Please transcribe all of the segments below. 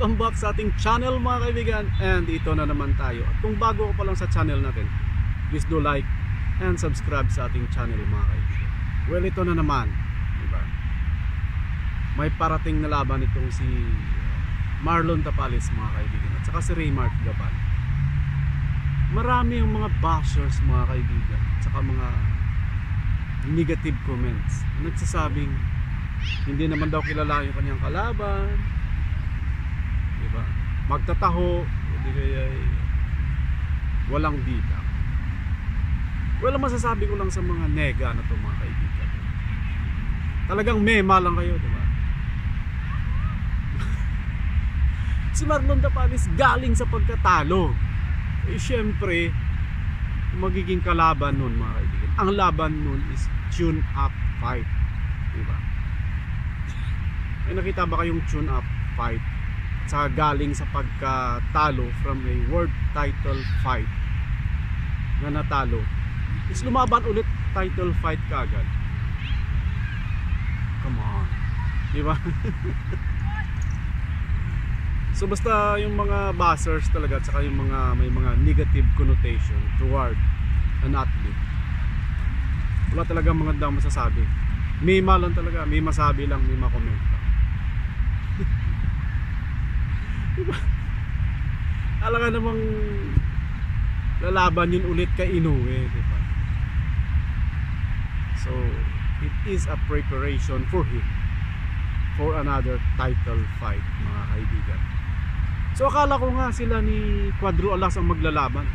Welcome back sa ating channel mga kaibigan. And ito na naman tayo. At kung bago ka pa lang sa channel natin, please do like and subscribe sa ating channel mga kaibigan. Well, ito na naman, diba? May parating na laban itong si Marlon Tapales mga kaibigan, at saka si Raymart Gabal. Marami yung mga bashers mga kaibigan, at saka mga negative comments nagsasabing hindi naman daw kilala yung kanyang kalaban, diba? Magtataho, hindi kaya walang bida. Well, masasabi ko lang sa mga nega na to mga kaibigan, talagang mema lang kayo, diba? Si Marlon Tapales galing sa pagkatalo. Eh syempre, magiging kalaban nun mga kaibigan, ang laban nun is tune up fight, diba? Ay, nakita ba kayong tune up fight? Sa galing sa pagkatalo from a world title fight na natalo is lumaban ulit title fight kagad. Come on, diba? So basta yung mga bashers talaga, at saka yung mga may mga negative connotation toward an athlete, wala talagang magandang masasabi. Mema lang talaga, may masabi lang, may makomment lang. Diba? Alam nga namang lalaban yun ulit kay Inoue, diba? So it is a preparation for him for another title fight mga kaibigan. So akala ko nga sila ni Cuadro Alas ang maglalaban,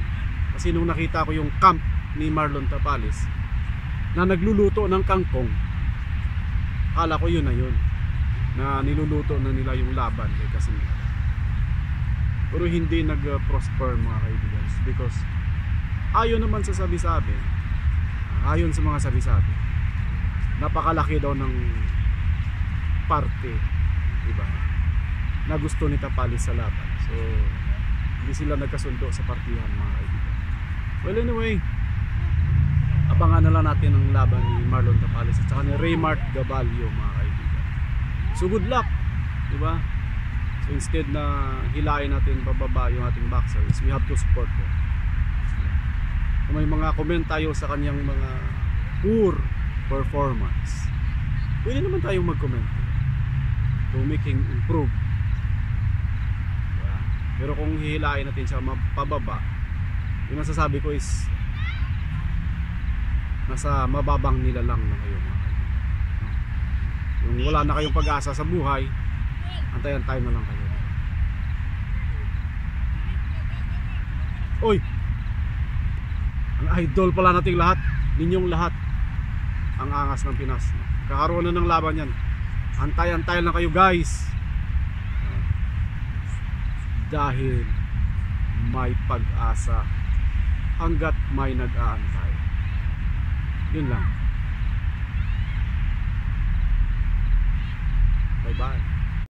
kasi nung nakita ko yung camp ni Marlon Tapales na nagluluto ng kangkong, akala ko yun na yun, na niluluto na nila yung laban kay Casimero. Pero hindi nag-prosper mga kaibigan, because ayon naman sa sabi-sabi, ayon sa mga sabi-sabi, napakalaki daw ng parte, diba, na gusto ni Tapales sa laban. So hindi sila nagkasundo sa partihan mga kaibigan. Well, anyway, abangan na lang natin ang laban ni Marlon Tapales at saka ni Raymart Gabal mga kaibigan. So good luck, diba? So instead na hilain natin bababa yung ating boxers, we have to support them. Kung may mga comment tayo sa kanyang mga poor performance, pwede naman tayong mag-comment to make him improve. Pero kung hihilain natin siya pababa, yung nasasabi ko is nasa mababang nila lang na kayo. Yung wala na kayong pag-asa sa buhay, antay-antay na lang kayo. Oy! Ang idol pala nating lahat, ninyong lahat, ang angas ng Pinas. Kakaroon na ng laban yan. Antay-antay lang kayo guys. Dahil may pag-asa hanggat may nag-aantay. Yun lang. Bye bye.